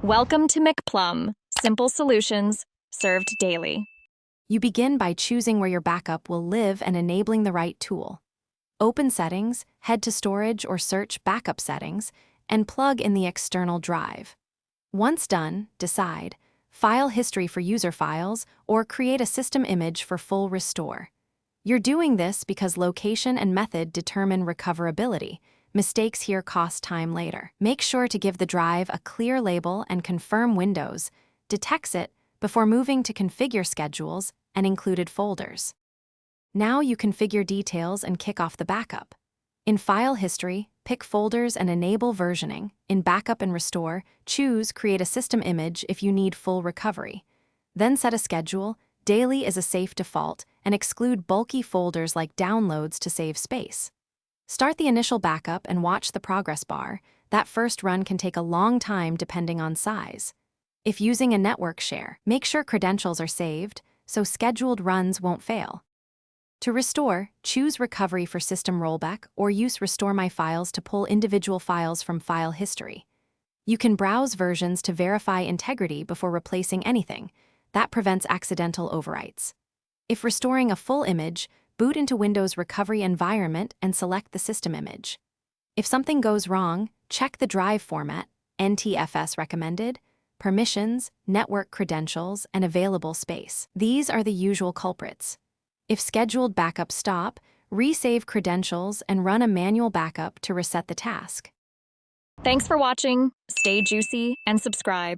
Welcome to McPlum, simple solutions served daily. You begin by choosing where your backup will live and enabling the right tool. Open Settings, head to Storage or search Backup Settings, and plug in the external drive. Once done, decide File History for user files or create a system image for full restore. You're doing this because location and method determine recoverability. Mistakes here cost time later. Make sure to give the drive a clear label and confirm Windows detects it before moving to Configure Schedules and included folders. Now you configure details and kick off the backup. In File History, pick Folders and enable versioning. In Backup and Restore, choose Create a System Image if you need full recovery. Then set a schedule. Daily is a safe default, and exclude bulky folders like downloads to save space. Start the initial backup and watch the progress bar. That first run can take a long time depending on size. If using a network share, make sure credentials are saved so scheduled runs won't fail. To restore, choose Recovery for system rollback or use Restore My Files to pull individual files from file history. You can browse versions to verify integrity before replacing anything. That prevents accidental overwrites. If restoring a full image, boot into Windows Recovery Environment and select the system image. If something goes wrong, check the drive format, NTFS recommended, permissions, network credentials, and available space. These are the usual culprits. If scheduled backups stop, resave credentials and run a manual backup to reset the task. Thanks for watching. Stay juicy and subscribe.